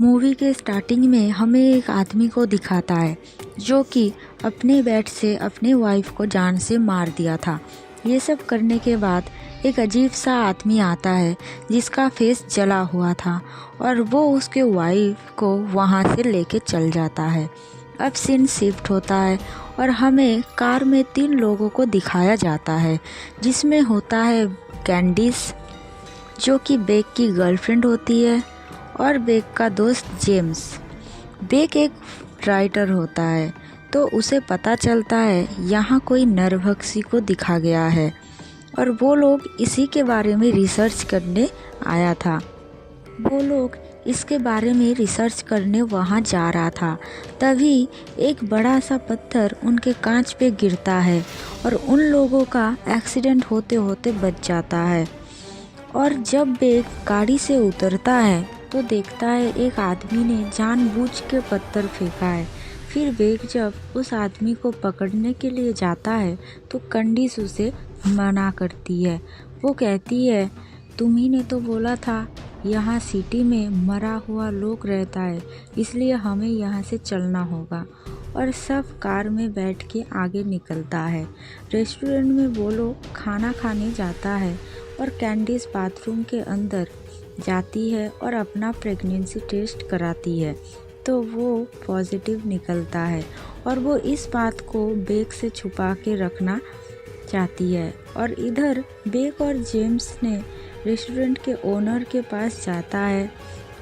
Movie के starting में हमें एक आदमी को दिखाता है जो कि अपने बैट से अपने वाइफ को जान से मार दिया था। ये सब करने के बाद एक अजीब सा आदमी आता है जिसका फेस जला हुआ था और वो उसके वाइफ को वहाँ से लेके चल जाता है। अब सीन शिफ्ट होता है और हमें कार में 3 लोगों को दिखाया जाता है, जिसमें होता है कैंडिस जो कि बेक की गर्लफ्रेंड होती है और बेक का दोस्त जेम्स। बेक एक राइटर होता है तो उसे पता चलता है यहाँ कोई नरभक्षी को दिखा गया है और वो लोग इसी के बारे में रिसर्च करने आया था। वो लोग इसके बारे में रिसर्च करने वहाँ जा रहा था, तभी एक बड़ा सा पत्थर उनके कांच पे गिरता है और उन लोगों का एक्सीडेंट होते होते बच जाता है। और जब बेक गाड़ी से उतरता है तो देखता है एक आदमी ने जानबूझ के पत्थर फेंका है। फिर बेक जब उस आदमी को पकड़ने के लिए जाता है तो कैंडिस उसे मना करती है। वो कहती है, तुम्ही ने तो बोला था यहाँ सिटी में मरा हुआ लोग रहता है, इसलिए हमें यहाँ से चलना होगा। और सब कार में बैठ के आगे निकलता है। रेस्टोरेंट में वो लोग खाना खाने जाता है और कैंडिस बाथरूम के अंदर जाती है और अपना प्रेगनेंसी टेस्ट कराती है तो वो पॉजिटिव निकलता है और वो इस बात को बेक से छुपा के रखना चाहती है। और इधर बेक और जेम्स ने रेस्टोरेंट के ओनर के पास जाता है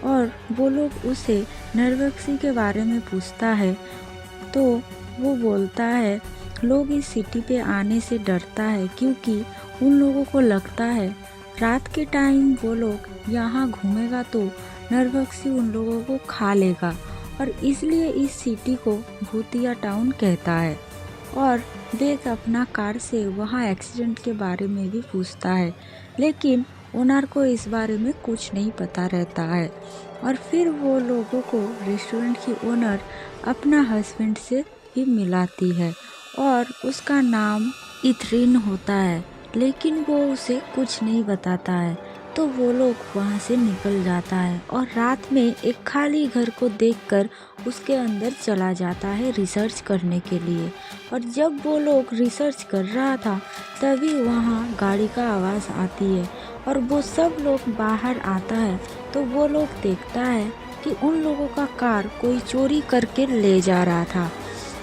और वो लोग उसे नरभक्षी के बारे में पूछता है तो वो बोलता है लोग इस सिटी पे आने से डरता है क्योंकि उन लोगों को लगता है रात के टाइम वो लोग यहाँ घूमेगा तो नरभक्षी उन लोगों को खा लेगा और इसलिए इस सिटी को भूतिया टाउन कहता है। और बेक अपना कार से वहाँ एक्सीडेंट के बारे में भी पूछता है, लेकिन ओनर को इस बारे में कुछ नहीं पता रहता है। और फिर वो लोगों को रेस्टोरेंट की ओनर अपना हस्बैंड से भी मिलाती है और उसका नाम इथरीन होता है, लेकिन वो उसे कुछ नहीं बताता है। तो वो लोग वहाँ से निकल जाता है और रात में एक खाली घर को देखकर उसके अंदर चला जाता है रिसर्च करने के लिए। और जब वो लोग रिसर्च कर रहा था तभी वहाँ गाड़ी का आवाज़ आती है और वो सब लोग बाहर आता है तो वो लोग देखता है कि उन लोगों का कार कोई चोरी करके ले जा रहा था।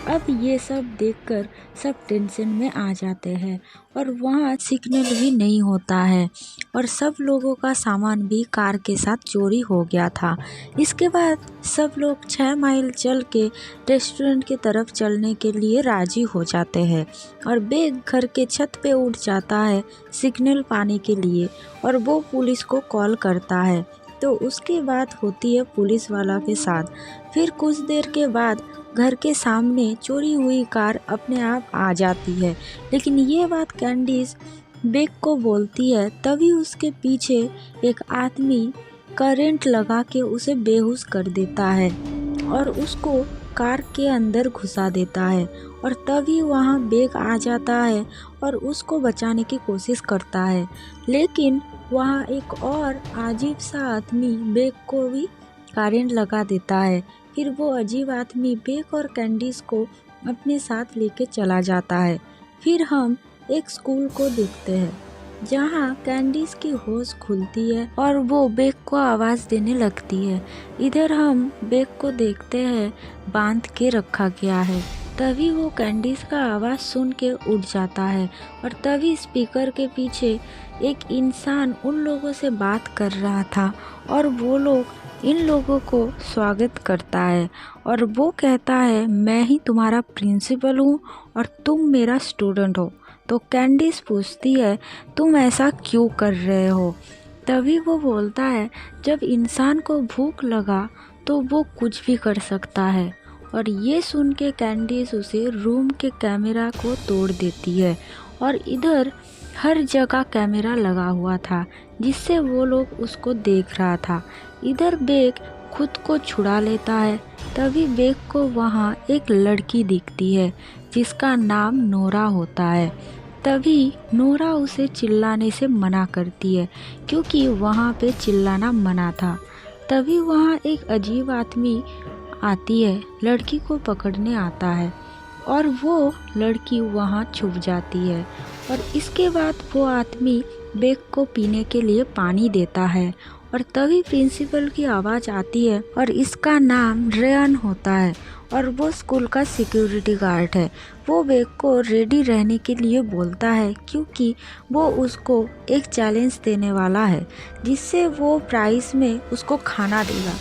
अब ये सब देखकर सब टेंशन में आ जाते हैं और वहाँ सिग्नल भी नहीं होता है और सब लोगों का सामान भी कार के साथ चोरी हो गया था। इसके बाद सब लोग 6 माइल चल के रेस्टोरेंट की तरफ चलने के लिए राजी हो जाते हैं और बेक घर के छत पे उठ जाता है सिग्नल पाने के लिए और वो पुलिस को कॉल करता है। तो उसके बाद होती है पुलिस वाला के साथ। फिर कुछ देर के बाद घर के सामने चोरी हुई कार अपने आप आ जाती है, लेकिन ये बात कैंडिस बेक को बोलती है। तभी उसके पीछे एक आदमी करंट लगा के उसे बेहोश कर देता है और उसको कार के अंदर घुसा देता है और तभी वहाँ बेक आ जाता है और उसको बचाने की कोशिश करता है, लेकिन वहाँ एक और अजीब सा आदमी बेक को भी करंट लगा देता है। फिर वो अजीब आदमी बेक और कैंडिस को अपने साथ लेके चला जाता है। फिर हम एक स्कूल को देखते हैं जहाँ कैंडिस की होश खुलती है और वो बेक को आवाज़ देने लगती है। इधर हम बेक को देखते हैं बांध के रखा गया है। तभी वो कैंडिस का आवाज़ सुन के उठ जाता है और तभी स्पीकर के पीछे एक इंसान उन लोगों से बात कर रहा था और वो लोग इन लोगों को स्वागत करता है और वो कहता है मैं ही तुम्हारा प्रिंसिपल हूँ और तुम मेरा स्टूडेंट हो। तो कैंडिस पूछती है तुम ऐसा क्यों कर रहे हो। तभी वो बोलता है जब इंसान को भूख लगा तो वो कुछ भी कर सकता है। और ये सुन के कैंडिस उसे रूम के कैमरा को तोड़ देती है और इधर हर जगह कैमरा लगा हुआ था जिससे वो लोग उसको देख रहा था। इधर बेक खुद को छुड़ा लेता है। तभी बेक को वहाँ एक लड़की दिखती है जिसका नाम नोरा होता है। तभी नोरा उसे चिल्लाने से मना करती है क्योंकि वहाँ पे चिल्लाना मना था। तभी वहाँ एक अजीब आदमी आती है, लड़की को पकड़ने आता है और वो लड़की वहाँ छुप जाती है। और इसके बाद वो आदमी बेग को पीने के लिए पानी देता है और तभी प्रिंसिपल की आवाज़ आती है और इसका नाम रेयन होता है और वो स्कूल का सिक्योरिटी गार्ड है। वो बेग को रेडी रहने के लिए बोलता है क्योंकि वो उसको एक चैलेंज देने वाला है जिससे वो प्राइस में उसको खाना देगा।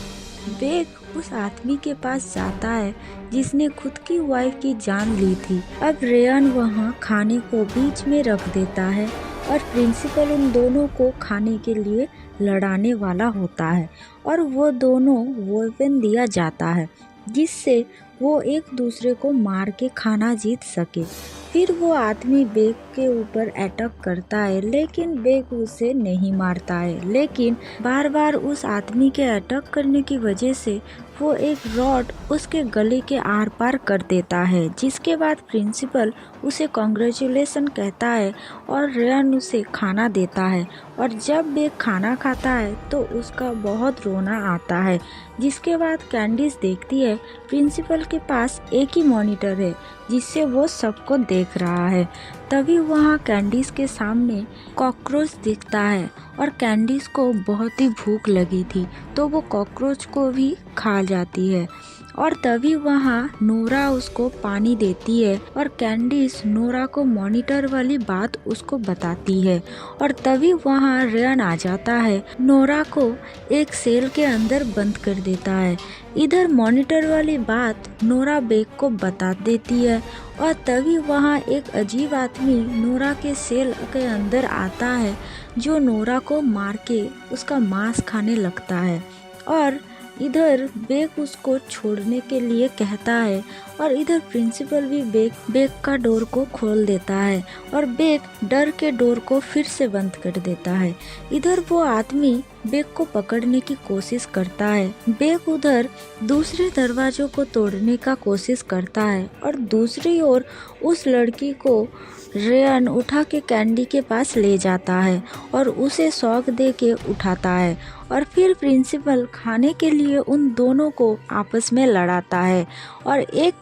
बेग उस आदमी के पास जाता है जिसने खुद की वाइफ की जान ली थी। अब रेयन वहाँ खाने को बीच में रख देता है और प्रिंसिपल उन दोनों को खाने के लिए लड़ाने वाला होता है और वो दोनों वेपन दिया जाता है जिससे वो एक दूसरे को मार के खाना जीत सके। फिर वो आदमी बेग के ऊपर अटैक करता है लेकिन बेग उसे नहीं मारता है, लेकिन बार बार उस आदमी के अटैक करने की वजह से वो एक रॉड उसके गले के आर पार कर देता है, जिसके बाद प्रिंसिपल उसे कॉन्ग्रेचुलेसन कहता है और रेयन उसे खाना देता है। और जब बेग खाना खाता है तो उसका बहुत रोना आता है, जिसके बाद कैंडिस देखती है प्रिंसिपल के पास एक ही मॉनिटर है जिससे वो सबको देख रहा है। तभी वहाँ कैंडिस के सामने कॉकरोच दिखता है और कैंडिस को बहुत ही भूख लगी थी तो वो कॉकरोच को भी खा जाती है। और तभी वहाँ नोरा उसको पानी देती है और कैंडिस नोरा को मॉनिटर वाली बात उसको बताती है और तभी वहाँ रेयन आ जाता है, नोरा को एक सेल के अंदर बंद कर देता है। इधर मॉनिटर वाली बात नोरा बेग को बता देती है और तभी वहाँ एक अजीब आदमी नोरा के सेल के अंदर आता है जो नोरा को मार के उसका मांस खाने लगता है। और इधर बेग उसको छोड़ने के लिए कहता है और इधर प्रिंसिपल भी बेग का डोर को खोल देता है और बेग डर के डोर को फिर से बंद कर देता है। इधर वो आदमी बेग को पकड़ने की कोशिश करता है। बेग उधर दूसरे दरवाजों को तोड़ने का कोशिश करता है और दूसरी ओर उस लड़की को रेयन उठा के कैंडी के पास ले जाता है और उसे शॉक दे के उठाता है और फिर प्रिंसिपल खाने के लिए उन दोनों को आपस में लड़ाता है और एक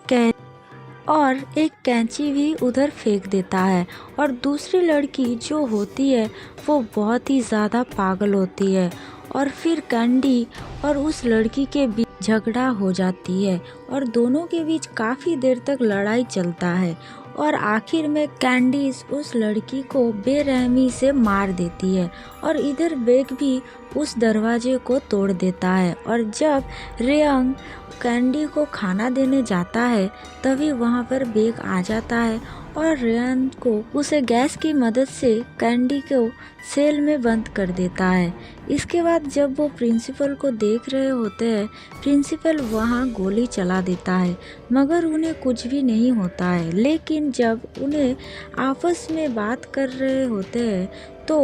कैंची भी उधर फेंक देता है। और दूसरी लड़की जो होती है वो बहुत ही ज़्यादा पागल होती है और फिर कैंडी और उस लड़की के बीच झगड़ा हो जाती है और दोनों के बीच काफ़ी देर तक लड़ाई चलता है और आखिर में कैंडिस उस लड़की को बेरहमी से मार देती है और इधर बेग भी उस दरवाजे को तोड़ देता है। और जब रेयन कैंडी को खाना देने जाता है तभी वहाँ पर बेग आ जाता है और रेयन को उसे गैस की मदद से कैंडी को सेल में बंद कर देता है। इसके बाद जब वो प्रिंसिपल को देख रहे होते हैं, प्रिंसिपल वहाँ गोली चला देता है मगर उन्हें कुछ भी नहीं होता है। लेकिन जब उन्हें आपस में बात कर रहे होते हैं तो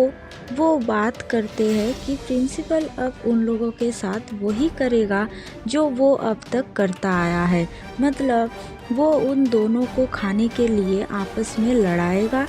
वो बात करते हैं कि प्रिंसिपल अब उन लोगों के साथ वही करेगा जो वो अब तक करता आया है, मतलब वो उन दोनों को खाने के लिए आपस में लड़ाएगा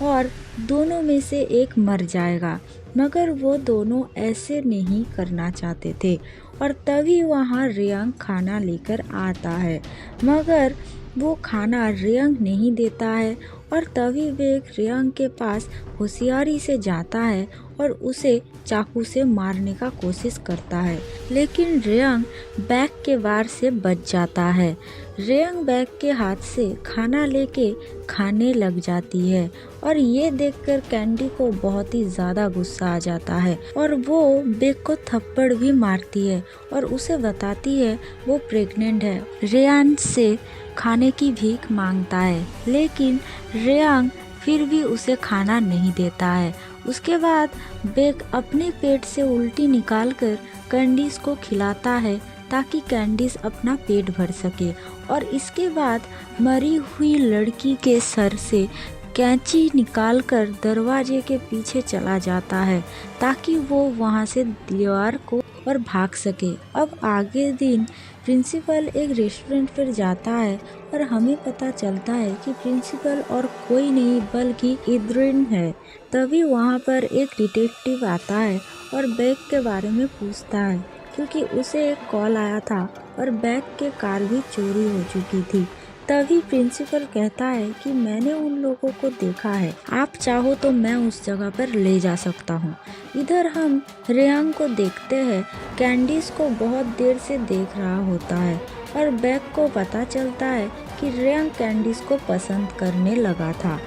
और दोनों में से एक मर जाएगा। मगर वो दोनों ऐसे नहीं करना चाहते थे और तभी वहाँ रेयन खाना लेकर आता है मगर वो खाना रेयन नहीं देता है और तभी बेग रेयन के पास होशियारी से जाता है और उसे चाकू से मारने का कोशिश करता है, लेकिन रेयन बैग के वार से बच जाता है। रेयन बैग के हाथ से खाना लेके खाने लग जाती है और ये देखकर कैंडी को बहुत ही ज़्यादा गुस्सा आ जाता है और वो बेग को थप्पड़ भी मारती है और उसे बताती है वो प्रेग्नेंट है। रेयन से खाने की भीख मांगता है लेकिन रेयन फिर भी उसे खाना नहीं देता है। उसके बाद बेग अपने पेट से उल्टी निकालकर कैंडिस को खिलाता है ताकि कैंडिस अपना पेट भर सके और इसके बाद मरी हुई लड़की के सर से कैंची निकालकर दरवाजे के पीछे चला जाता है ताकि वो वहाँ से दीवार को और भाग सके। अब आगे दिन प्रिंसिपल एक रेस्टोरेंट पर जाता है और हमें पता चलता है कि प्रिंसिपल और कोई नहीं बल्कि इद्रिन है। तभी वहाँ पर एक डिटेक्टिव आता है और बैग के बारे में पूछता है क्योंकि उसे एक कॉल आया था और बैग के कार भी चोरी हो चुकी थी। तभी प्रिंसिपल कहता है कि मैंने उन लोगों को देखा है, आप चाहो तो मैं उस जगह पर ले जा सकता हूँ। इधर हम रेयांग को देखते हैं, कैंडिस को बहुत देर से देख रहा होता है और बैग को पता चलता है कि रेयांग कैंडिस को पसंद करने लगा था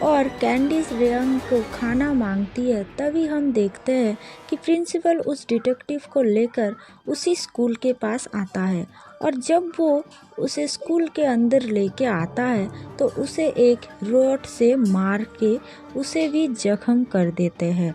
और कैंडिस रेयांग को खाना मांगती है। तभी हम देखते हैं कि प्रिंसिपल उस डिटेक्टिव को लेकर उसी स्कूल के पास आता है और जब वो उसे स्कूल के अंदर लेके आता है तो उसे एक रॉड से मार के उसे भी जख्म कर देते हैं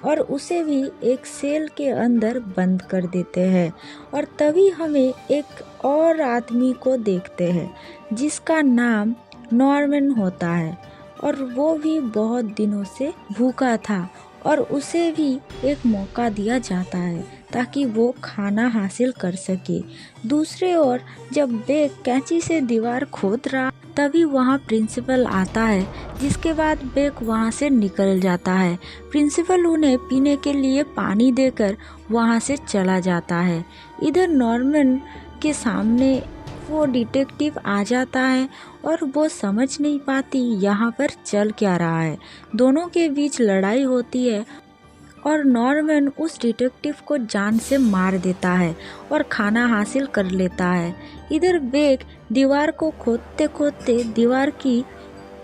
और उसे भी एक सेल के अंदर बंद कर देते हैं। और तभी हमें एक और आदमी को देखते हैं जिसका नाम नॉर्मन होता है और वो भी बहुत दिनों से भूखा था और उसे भी एक मौका दिया जाता है ताकि वो खाना हासिल कर सके। दूसरे ओर जब बेक कैंची से दीवार खोद रहा तभी वहाँ प्रिंसिपल आता है, जिसके बाद बेक वहाँ से निकल जाता है। प्रिंसिपल उन्हें पीने के लिए पानी देकर वहाँ से चला जाता है। इधर नॉर्मन के सामने वो डिटेक्टिव आ जाता है और वो समझ नहीं पाती यहाँ पर चल क्या रहा है। दोनों के बीच लड़ाई होती है और नॉर्मन उस डिटेक्टिव को जान से मार देता है और खाना हासिल कर लेता है। इधर बेक दीवार को खोदते खोदते दीवार की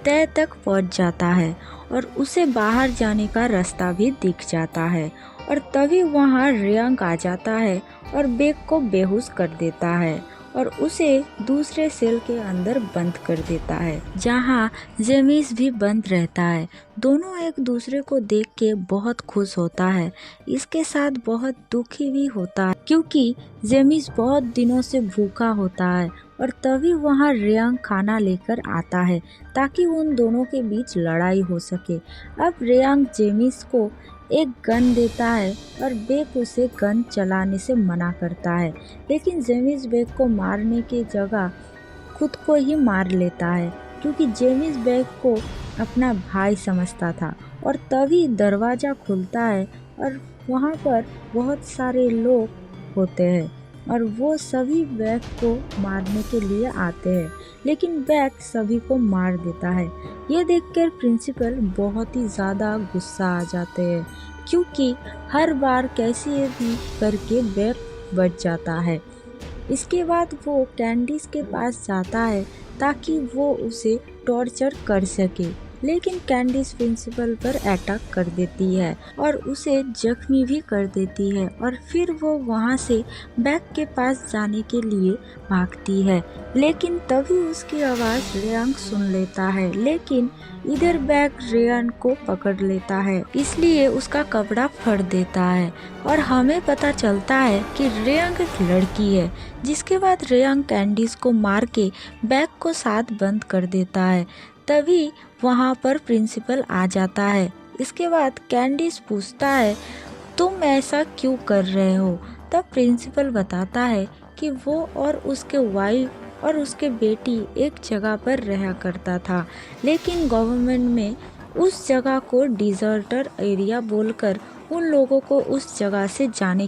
तह तक पहुंच जाता है और उसे बाहर जाने का रास्ता भी दिख जाता है और तभी वहाँ रेयांग आ जाता है और बेक को बेहोश कर देता है और उसे दूसरे सेल के अंदर बंद कर देता है जहाँ जेमिस भी बंद रहता है। दोनों एक दूसरे को देख के बहुत खुश होता है, इसके साथ बहुत दुखी भी होता है क्योंकि जेमिस बहुत दिनों से भूखा होता है। और तभी वहाँ रेयांग खाना लेकर आता है ताकि उन दोनों के बीच लड़ाई हो सके। अब रेयांग जेमिस को एक गन देता है और बेक उसे गन चलाने से मना करता है, लेकिन जेमिस बेक को मारने की जगह खुद को ही मार लेता है क्योंकि जेमिस बेक को अपना भाई समझता था। और तभी दरवाज़ा खुलता है और वहाँ पर बहुत सारे लोग होते हैं और वो सभी बैग को मारने के लिए आते हैं, लेकिन बैग सभी को मार देता है। ये देखकर प्रिंसिपल बहुत ही ज़्यादा गुस्सा आ जाते हैं क्योंकि हर बार कैसे भी करके बैग बच जाता है। इसके बाद वो कैंडिस के पास जाता है ताकि वो उसे टॉर्चर कर सके, लेकिन कैंडिस प्रिंसिपल पर अटैक कर देती है और उसे जख्मी भी कर देती है और फिर वो वहाँ से बैग के पास जाने के लिए भागती है, लेकिन तभी उसकी आवाज़ रेयांग सुन लेता है। लेकिन इधर बैग रेयांग को पकड़ लेता है, इसलिए उसका कपड़ा फाड़ देता है और हमें पता चलता है कि रेयांग एक लड़की है। जिसके बाद रेयांग कैंडिस को मार के बैग को साथ बंद कर देता है। तभी वहाँ पर प्रिंसिपल आ जाता है। इसके बाद कैंडिस पूछता है तुम ऐसा क्यों कर रहे हो। तब प्रिंसिपल बताता है कि वो और उसके वाइफ और उसके बेटी एक जगह पर रहा करता था, लेकिन गवर्नमेंट में उस जगह को डिजर्टर एरिया बोलकर उन लोगों को उस जगह से जाने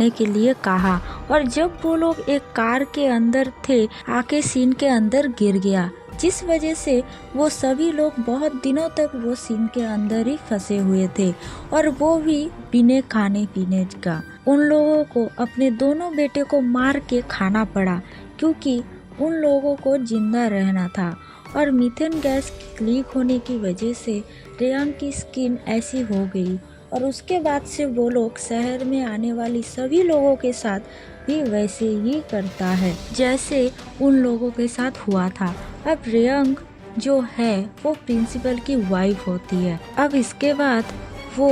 के लिए कहा। और जब वो लोग एक कार के अंदर थे आके सीन के अंदर गिर गया, जिस वजह से वो सभी लोग बहुत दिनों तक वो सीन के अंदर ही फंसे हुए थे और वो भी बिना खाने पीने का। उन लोगों को अपने दोनों बेटे को मार के खाना पड़ा क्योंकि उन लोगों को जिंदा रहना था। और मीथेन गैस लीक होने की वजह से रेयांग की स्किन ऐसी हो गई और उसके बाद से वो लोग शहर में आने वाली सभी लोगों के साथ भी वैसे ही करता है जैसे उन लोगों के साथ हुआ था। अब रेयांग जो है वो प्रिंसिपल की वाइफ होती है। अब इसके बाद वो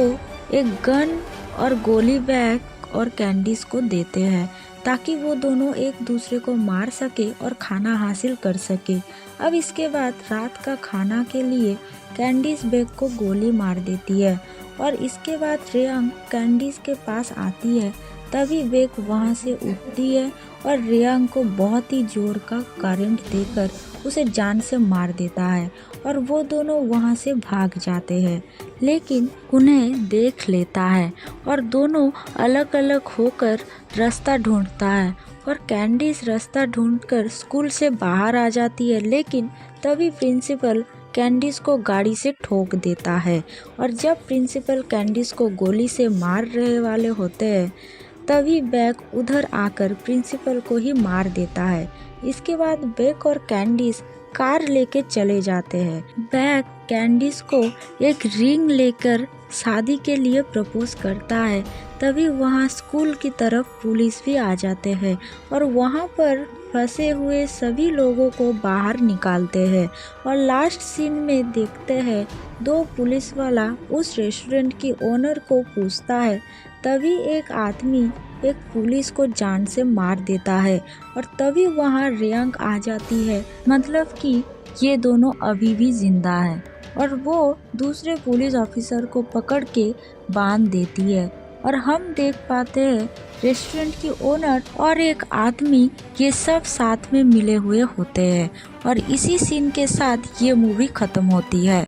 एक गन और गोली बैग और कैंडिस को देते हैं ताकि वो दोनों एक दूसरे को मार सके और खाना हासिल कर सके। अब इसके बाद रात का खाना के लिए कैंडिस बैग को गोली मार देती है और इसके बाद रेयांग कैंडिस के पास आती है। तभी बेक वहाँ से उठती है और रियांग को बहुत ही जोर का करंट देकर उसे जान से मार देता है और वो दोनों वहाँ से भाग जाते हैं, लेकिन उन्हें देख लेता है और दोनों अलग अलग होकर रास्ता ढूंढता है और कैंडिस रास्ता ढूंढकर स्कूल से बाहर आ जाती है। लेकिन तभी प्रिंसिपल कैंडिस को गाड़ी से ठोक देता है और जब प्रिंसिपल कैंडिस को गोली से मार रहे वाले होते हैं तभी बेक उधर आकर प्रिंसिपल को ही मार देता है। इसके बाद बेक और कैंडिस कार लेके चले जाते हैं। बेक कैंडिस को एक रिंग लेकर शादी के लिए प्रपोज करता है। तभी वहाँ स्कूल की तरफ पुलिस भी आ जाते हैं और वहाँ पर फंसे हुए सभी लोगों को बाहर निकालते हैं और लास्ट सीन में देखते हैं 2 पुलिस वाला उस रेस्टोरेंट की ओनर को पूछता है। तभी एक आदमी एक पुलिस को जान से मार देता है और तभी वहाँ रियांग आ जाती है, मतलब कि ये दोनों अभी भी जिंदा हैं और वो दूसरे पुलिस ऑफिसर को पकड़ के बांध देती है और हम देख पाते हैं रेस्टोरेंट की ओनर और एक आदमी ये सब साथ में मिले हुए होते हैं और इसी सीन के साथ ये मूवी खत्म होती है।